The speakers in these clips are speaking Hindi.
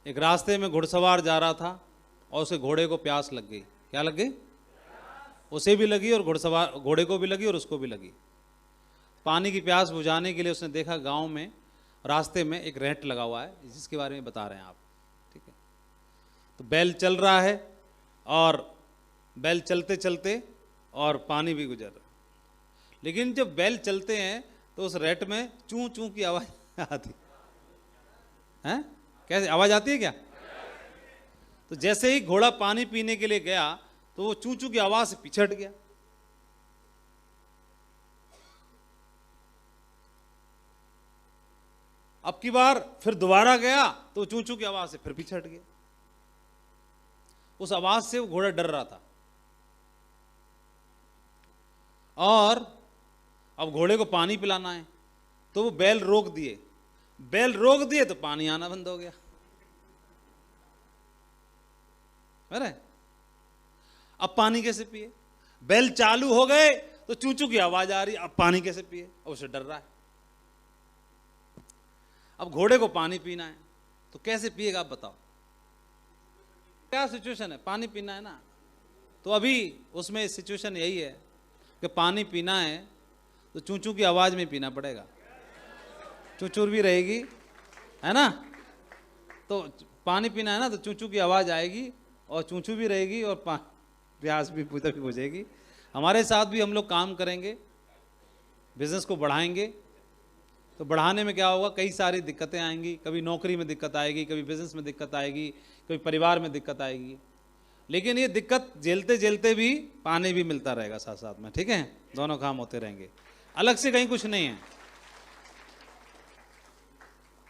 एक रास्ते में घुड़सवार जा रहा था और उसे घोड़े को प्यास लग गई। क्या लग गई? उसे भी लगी और घोड़े को भी लगी और उसको भी लगी। पानी की प्यास बुझाने के लिए उसने देखा गांव में रास्ते में एक रेंट लगा हुआ है, जिसके बारे में बता रहे हैं आप, ठीक है। तो बैल चल रहा है और बैल चलते चलते और पानी भी गुजर रहा, लेकिन जब बैल चलते हैं तो उस रेट में चूं चूं की आवाज आती है। कैसे आवाज आती है क्या? तो जैसे ही घोड़ा पानी पीने के लिए गया तो वो चूं चूं की आवाज से पीछे हट गया। अब की बार फिर दोबारा गया तो चूं चूं की आवाज से फिर पीछे हट गया। उस आवाज से वो घोड़ा डर रहा था और अब घोड़े को पानी पिलाना है तो वो बैल रोक दिए। बैल रोक दिए तो पानी आना बंद हो गया। अरे अब पानी कैसे पिए? बैल चालू हो गए तो चूं चूं की आवाज आ रही, अब पानी कैसे पिए? अब उसे डर रहा है। अब घोड़े को पानी पीना है तो कैसे पिएगा आप बताओ? क्या सिचुएशन है? पानी पीना है ना। तो अभी उसमें सिचुएशन यही है कि पानी पीना है तो चूं चूं की आवाज में पीना पड़ेगा। चुचुर भी रहेगी, है ना। तो पानी पीना है ना तो चूं चूं की आवाज आएगी और चूंचू भी रहेगी और प्यास भी बुझेगी। हमारे साथ भी हम लोग काम करेंगे, बिजनेस को बढ़ाएंगे। तो बढ़ाने में क्या होगा? कई सारी दिक्कतें आएंगी। कभी नौकरी में दिक्कत आएगी, कभी बिजनेस में दिक्कत आएगी, कभी परिवार में दिक्कत आएगी। लेकिन ये दिक्कत झेलते झेलते भी पानी भी मिलता रहेगा साथ साथ में, ठीक है। दोनों काम होते रहेंगे, अलग से कहीं कुछ नहीं है।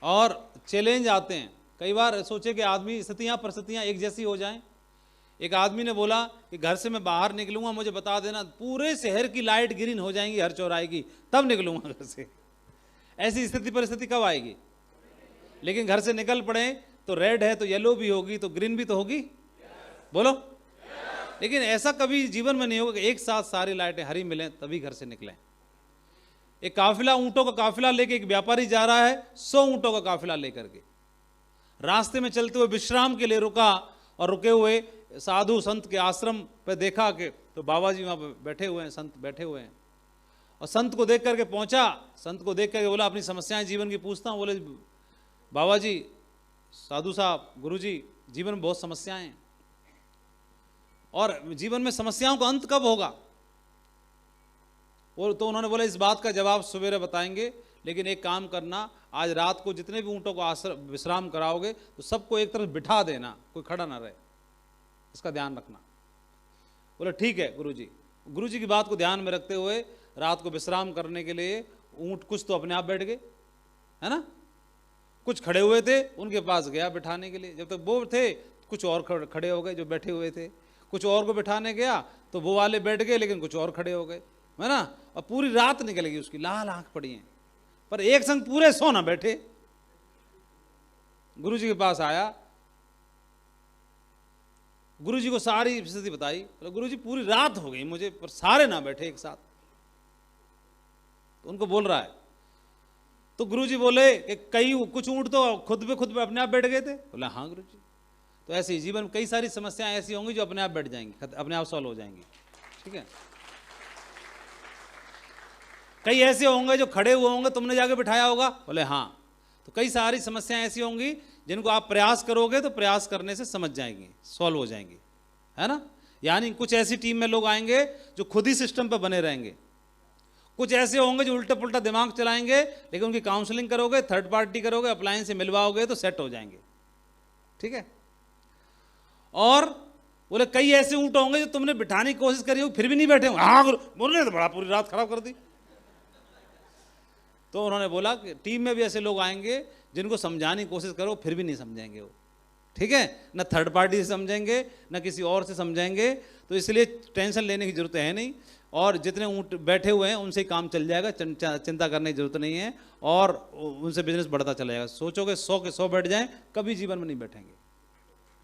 और चैलेंज आते हैं। कई बार सोचे कि आदमी स्थितियां परिस्थितियां एक जैसी हो जाएं। एक आदमी ने बोला कि घर से मैं बाहर निकलूंगा, मुझे बता देना पूरे शहर की लाइट ग्रीन हो जाएंगी हर चौराहे की, तब निकलूंगा घर से। ऐसी स्थिति परिस्थिति कब आएगी? लेकिन घर से निकल पड़े तो रेड है तो येलो भी होगी तो ग्रीन भी तो होगी, बोलो। लेकिन ऐसा कभी जीवन में नहीं होगा कि एक साथ सारी लाइटें हरी मिलें तभी घर से निकलें। एक काफिला, ऊंटों का काफिला लेके एक व्यापारी जा रहा है, 100 ऊंटों का काफिला लेकर के। रास्ते में चलते हुए विश्राम के लिए रुका और रुके हुए साधु संत के आश्रम पे देखा कि तो बाबा जी वहां बैठे हुए हैं, संत बैठे हुए हैं। और संत को देख करके पहुंचा, संत को देख करके बोला अपनी समस्याएं जीवन की पूछता हूं। बोले बाबा जी, साधु साहब, गुरु जी, जीवन में बहुत समस्याएं हैं और जीवन में समस्याओं का अंत कब होगा? और तो उन्होंने बोला इस बात का जवाब सवेरे बताएंगे, लेकिन एक काम करना, आज रात को जितने भी ऊंटों को विश्राम कराओगे तो सबको एक तरफ बिठा देना, कोई खड़ा ना रहे, इसका ध्यान रखना। बोले ठीक है गुरुजी। गुरुजी की बात को ध्यान में रखते हुए रात को विश्राम करने के लिए ऊंट कुछ तो अपने आप बैठ गए, है ना, कुछ खड़े हुए थे, उनके पास गया बिठाने के लिए। जब तक वो थे कुछ और खड़े हो गए जो बैठे हुए थे, कुछ और को बिठाने गया तो वो वाले बैठ गए लेकिन कुछ और खड़े हो गए, है ना। और पूरी रात निकल गई उसकी, लाल आंख पड़ी है, पर एक संग पूरे सो ना बैठे। गुरुजी के पास आया, गुरुजी को सारी स्थिति बताई। तो गुरुजी पूरी रात हो गई मुझे, पर सारे ना बैठे एक साथ। तो उनको बोल रहा है, तो गुरुजी बोले कि कई कुछ ऊंट तो खुद पे अपने आप बैठ गए थे। बोला हाँ गुरुजी। तो ऐसे ही जीवन में कई सारी समस्याएं ऐसी होंगी जो अपने आप बैठ जाएंगी, अपने आप सॉल्व हो जाएंगी, ठीक है। कई ऐसे होंगे जो खड़े हुए होंगे, तुमने जाके बिठाया होगा। बोले हाँ। तो कई सारी समस्याएं ऐसी होंगी जिनको आप प्रयास करोगे तो प्रयास करने से समझ जाएंगे, सॉल्व हो जाएंगी, है ना। यानी कुछ ऐसी टीम में लोग आएंगे जो खुद ही सिस्टम पर बने रहेंगे, कुछ ऐसे होंगे जो उल्टा पुल्टा दिमाग चलाएंगे, लेकिन उनकी काउंसलिंग करोगे, थर्ड पार्टी करोगे, अप्लायंस से मिलवाओगे तो सेट हो जाएंगे, ठीक है। और बोले कई ऐसे ऊंट होंगे जो तुमने बिठाने की कोशिश करी हो फिर भी नहीं बैठे होंगे। हाँ बोलने तो बड़ा पूरी रात खराब कर दी। तो उन्होंने बोला कि टीम में भी ऐसे लोग आएंगे जिनको समझाने की कोशिश करो फिर भी नहीं समझेंगे वो, ठीक है। न थर्ड पार्टी से समझेंगे न किसी और से समझेंगे। तो इसलिए टेंशन लेने की जरूरत है नहीं, और जितने ऊंट बैठे हुए हैं उनसे ही काम चल जाएगा, चिंता करने की जरूरत नहीं है, और उनसे बिजनेस बढ़ता चला जाएगा। सोचोगे 100 के 100 बैठ जाएं, कभी जीवन में नहीं बैठेंगे,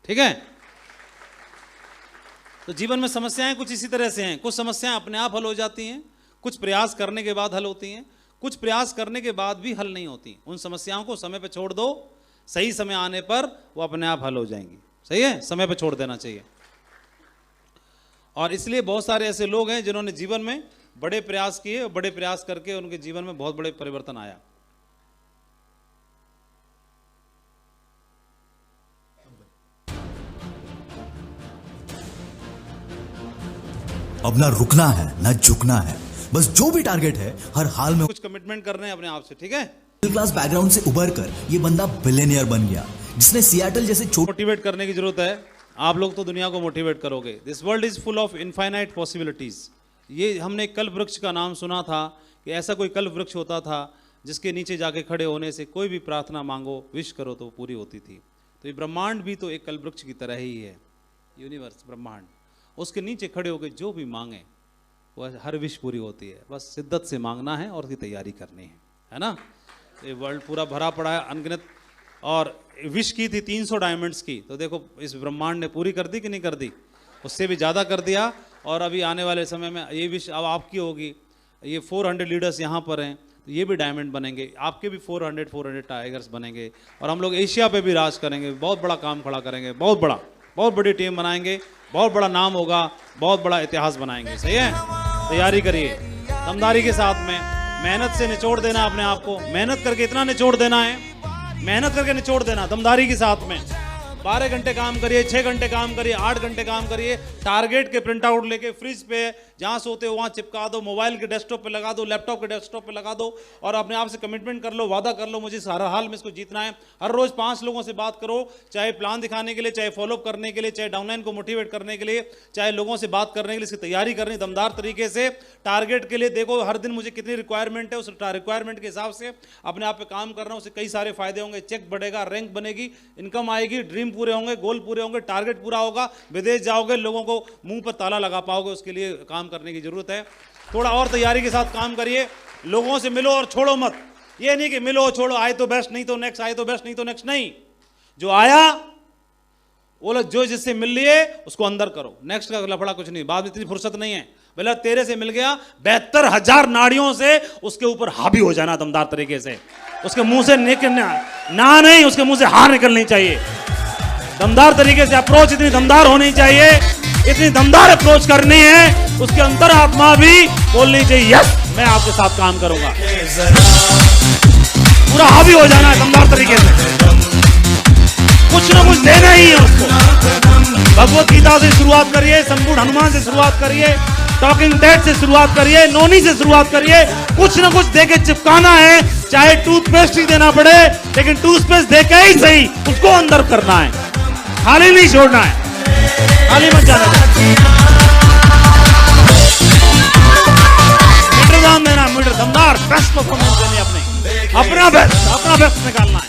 ठीक है। तो जीवन में समस्याएं कुछ इसी तरह से हैं। कुछ समस्याएं अपने आप हल हो जाती हैं, कुछ प्रयास करने के बाद हल होती हैं, कुछ प्रयास करने के बाद भी हल नहीं होती। उन समस्याओं को समय पे छोड़ दो, सही समय आने पर वो अपने आप हल हो जाएंगी। सही है, समय पे छोड़ देना चाहिए। और इसलिए बहुत सारे ऐसे लोग हैं जिन्होंने जीवन में बड़े प्रयास किए और बड़े प्रयास करके उनके जीवन में बहुत बड़े परिवर्तन आया। अब ना रुकना है ना झुकना है, बस जो भी टारगेट है हर हाल में कुछ कमिटमेंट करने हैं अपने आप से, ठीक है। मिडिल क्लास बैकग्राउंड से उभर कर ये बंदा बिलियनियर बन गया, जिसने सियाटल जैसे छोटे मोटिवेट करने की जरूरत है। आप लोग तो दुनिया को मोटिवेट करोगे। This world is full of infinite possibilities. ये हमने कल्प वृक्ष का नाम सुना था कि ऐसा कोई कल्प वृक्ष होता था जिसके नीचे जाके खड़े होने से कोई भी प्रार्थना मांगो, विश करो तो पूरी होती थी। तो ये ब्रह्मांड भी तो एक कल्प वृक्ष की तरह ही है। यूनिवर्स, ब्रह्मांड, उसके नीचे खड़े होकर जो भी मांगे वो हर विश पूरी होती है। बस शिद्दत से मांगना है और उसकी तैयारी करनी है ना। ये वर्ल्ड पूरा भरा पड़ा है अनगिनत, और विश की थी 300 डायमंड्स की, तो देखो इस ब्रह्मांड ने पूरी कर दी कि नहीं कर दी, उससे भी ज़्यादा कर दिया। और अभी आने वाले समय में ये विश अब आपकी होगी। ये 400 लीडर्स यहाँ पर हैं, तो ये भी डायमंड बनेंगे, आपके भी 400 टाइगर्स बनेंगे, और हम लोग एशिया पे भी राज करेंगे, बहुत बड़ा काम खड़ा करेंगे, बहुत बड़ी टीम बनाएंगे, बहुत बड़ा नाम होगा, बहुत बड़ा इतिहास बनाएंगे। सही है, तैयारी करिए दमदारी के साथ में, मेहनत से निचोड़ देना अपने आप को, मेहनत करके इतना निचोड़ देना है, मेहनत करके निचोड़ देना दमदारी के साथ में। 12 घंटे काम करिए, 6 घंटे काम करिए, 8 घंटे काम करिए, टारगेट के प्रिंट आउट लेके फ्रिज पे जहाँ सोते हो वहाँ चिपका दो, मोबाइल के डेस्कटॉप पे लगा दो, लैपटॉप के डेस्कटॉप पे लगा दो, और अपने आप से कमिटमेंट कर लो, वादा कर लो, मुझे हर हाल में इसको जीतना है। हर रोज 5 लोगों से बात करो, चाहे प्लान दिखाने के लिए, चाहे फॉलोअप करने के लिए, चाहे डाउनलाइन को मोटिवेट करने के लिए, चाहे लोगों से बात करने के लिए, इसकी तैयारी करनी दमदार तरीके से। टारगेट के लिए देखो हर दिन मुझे कितनी रिक्वायरमेंट है, उस रिक्वायरमेंट के हिसाब से अपने आप पे काम करना, उससे कई सारे फायदे होंगे। चेक बढ़ेगा, रैंक बनेगी, इनकम आएगी, ड्रीम पूरे होंगे, गोल पूरे होंगे, टारगेट पूरा होगा, विदेश जाओगे, लोगों को मुंह पर ताला लगा पाओगे। उसके लिए काम करने की जरूरत है। थोड़ा और तैयारी के साथ काम करिए, लोगों से मिलो और छोड़ो मत। ये नहीं कि मिलो छोड़ो, आए तो बेस्ट, नहीं तो नेक्स्ट, आए तो बेस्ट, नहीं तो नेक्स्ट, नहीं। जो आया वो लोग जो जिससे मिल लिए उसको अंदर करो, नेक्स्ट का लफड़ा कुछ नहीं, बाद में इतनी फुर्सत नहीं है। बोला तेरे से मिल गया, 72,000 नाड़ियों से उसके ऊपर हावी हो जाना दमदार तरीके से। उसके मुंह से ना नहीं, उसके मुंह से हार निकलनी चाहिए। दमदार तरीके से अप्रोच इतनी दमदार होनी चाहिए, इतनी दमदार अप्रोच करनी है, उसके अंतर आत्मा भी बोलनी चाहिए यस मैं आपके साथ काम करूंगा। पूरा हावी हो जाना है दमदार तरीके से, कुछ ना कुछ देना ही है उसको। भगवत गीता से शुरुआत करिए, संपूर्ण हनुमान से शुरुआत करिए, टॉकिंग डेड से शुरुआत करिए, नोनी से शुरुआत करिए, कुछ ना कुछ देके चिपकाना है। चाहे टूथपेस्ट ही देना पड़े, लेकिन टूथपेस्ट देके ही सही उसको अंदर करना है, खाली नहीं छोड़ना है, खाली मत जाना। मीटर दाम देना, मीटर दमदार बेस्ट परफॉर्मेंस देनी, अपना बेस्ट निकालना है।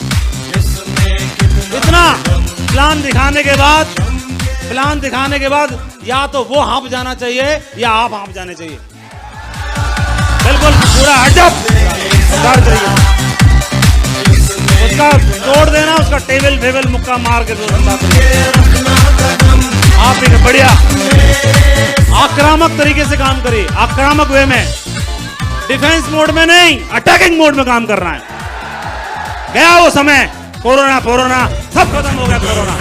इतना प्लान दिखाने के बाद या तो वो हाँप जाना चाहिए या आप हाँप जाने चाहिए। बिल्कुल पूरा हटअप चाहिए, उसका तोड़ देना, उसका टेबल मुक्का मार के आप एक बढ़िया आक्रामक तरीके से काम करिए, आक्रामक वे में, डिफेंस मोड में नहीं, अटैकिंग मोड में काम करना है। गया वो समय, कोरोना सब खत्म हो गया कोरोना।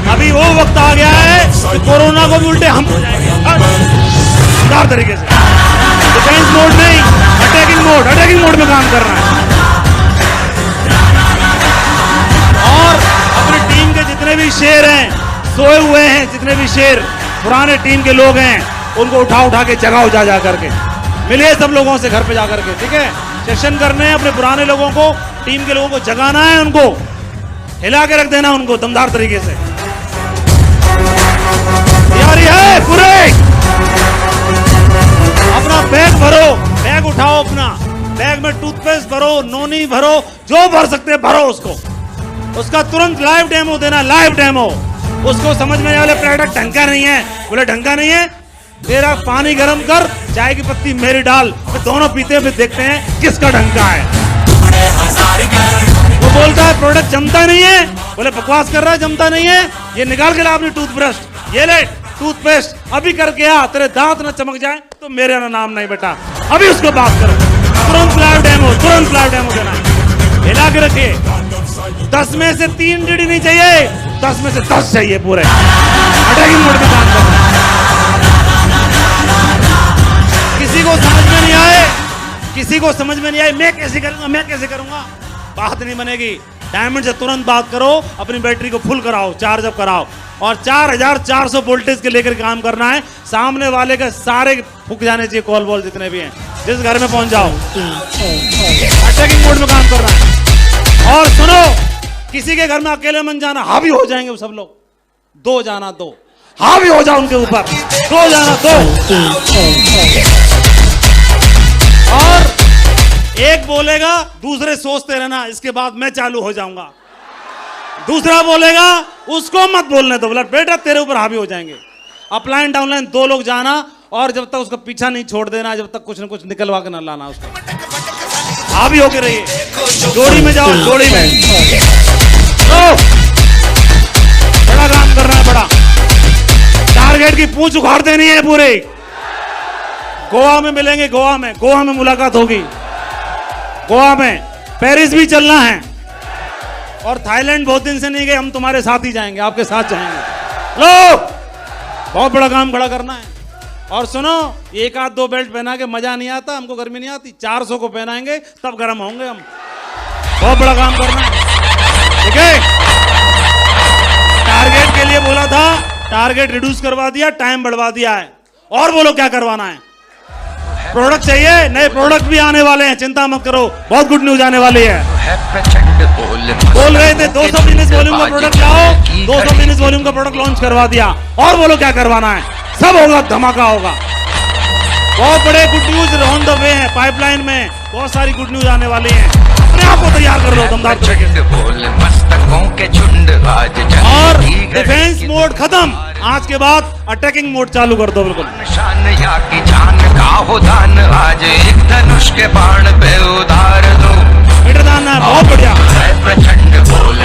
अभी वो वक्त आ गया है कि कोरोना को भी उल्टे हम हो जाएंगे हर तरीके से। डिफेंस मोड नहीं, अटैकिंग मोड में काम करना है। और अपनी टीम के जितने भी शेर हैं, सोए हुए हैं, जितने भी शेर पुराने टीम के लोग हैं, उनको उठा के जगाओ, जा करके मिलिए सब लोगों से घर पे जा करके, ठीक है। सेशन करने हैं अपने पुराने लोगों को, टीम के लोगों को जगाना है, उनको हिला के रख देना, उनको दमदार तरीके से। तैयारी है पूरे, अपना बैग भरो, बैग उठाओ, अपना बैग में टूथपेस्ट भरो, नोनी भरो, जो भर सकते भरो उसको। उसका तुरंत लाइव डेमो देना, लाइव डेमो। उसको समझ में वाले प्रोडक्ट ढंग का नहीं है, बोले ढंग का नहीं है, तेरा पानी गर्म कर, चाय की पत्ती मेरी डाल, फिर दोनों पीते हैं, फिर देखते हैं किसका ढंग का है। वो बोलता है प्रोडक्ट जमता नहीं है, बोले बकवास कर रहा है, जमता नहीं है, ये निकाल के ला अपनी टूथब्रश, ये ले टूथपेस्ट, अभी करके आ, तेरे दांत ना चमक जाए तो मेरा नाम नहीं बेटा, अभी उसको बात करो। तुरंत लाइव डेमो देना, हिला के रखिए। 10 में से 3 डीडी नहीं चाहिए, 10 में से 10 चाहिए पूरे। अटैकिंग मोड में काम करना। किसी को समझ में नहीं आए, किसी को समझ में नहीं आए मैं कैसे करूंगा, मैं कैसे करूंगा, बात नहीं बनेगी। डायमंड से तुरंत बात करो, अपनी बैटरी को फुल कराओ, चार्ज अप कराओ और 4400 वोल्टेज के लेकर काम करना है। सामने वाले के सारे फूक जाने चाहिए कॉल बॉल जितने भी हैं, जिस घर में पहुंच जाओ। अटैकिंग मोड में काम करना है। और सुनो, किसी के घर में अकेले मन जाना, हावी हो जाएंगे वो सब लोग। 2 जाना 2, हावी हो जाओ उनके ऊपर, 2 जाना 2। और एक बोलेगा, दूसरे सोचते रहना, इसके बाद मैं चालू हो जाऊंगा। दूसरा बोलेगा, उसको मत बोलने दो, बोला बेटा तेरे ऊपर हावी हो जाएंगे। अपलाइन डाउनलाइन 2 लोग जाना और जब तक उसका पीछा नहीं छोड़ देना, जब तक कुछ न कुछ निकलवा के ना लाना उसको। हावी होके रहिए, जोड़ी में जाओ, जोड़ी में। तो बड़ा काम करना है, बड़ा टारगेट की पूंछ उखाड़ देनी है पूरी। गोवा में मिलेंगे, गोवा में मुलाकात होगी। गोवा में, पेरिस भी चलना है और थाईलैंड बहुत दिन से नहीं गए, हम तुम्हारे साथ ही जाएंगे, आपके साथ जाएंगे। लो, बहुत बड़ा काम खड़ा करना है। और सुनो, 1 आध 2 बेल्ट पहना के मजा नहीं आता, हमको गर्मी नहीं आती। 400 को पहनाएंगे तब गर्म होंगे हम। बहुत बड़ा काम करना है, ठीक है। टारगेट के लिए बोला था, टारगेट रिड्यूस करवा दिया, टाइम बढ़वा दिया है। और बोलो क्या करवाना है। प्रोडक्ट चाहिए, नए प्रोडक्ट भी आने वाले हैं, चिंता मत करो, बहुत गुड न्यूज आने वाली है। बोल रहे थे 200 बिजनेस वॉल्यूम का प्रोडक्ट लाओ, 200 बिजनेस वॉल्यूम का प्रोडक्ट लॉन्च करवा दिया। और बोलो क्या करवाना है, सब होगा, धमाका होगा। बहुत बड़े good news on the way है, पाइपलाइन में बहुत सारी गुड न्यूज आने वाली है। अपने आप को तैयार कर लो दमदार तरीके से। और डिफेंस मोड खत्म, आज के बाद अटैकिंग मोड चालू कर दो। बिल्कुल निशान या की जान का हो दान, आज एक धनुष के बाण पे उतार दो। बेटर दान है, बहुत बढ़िया। प्रचंड बोल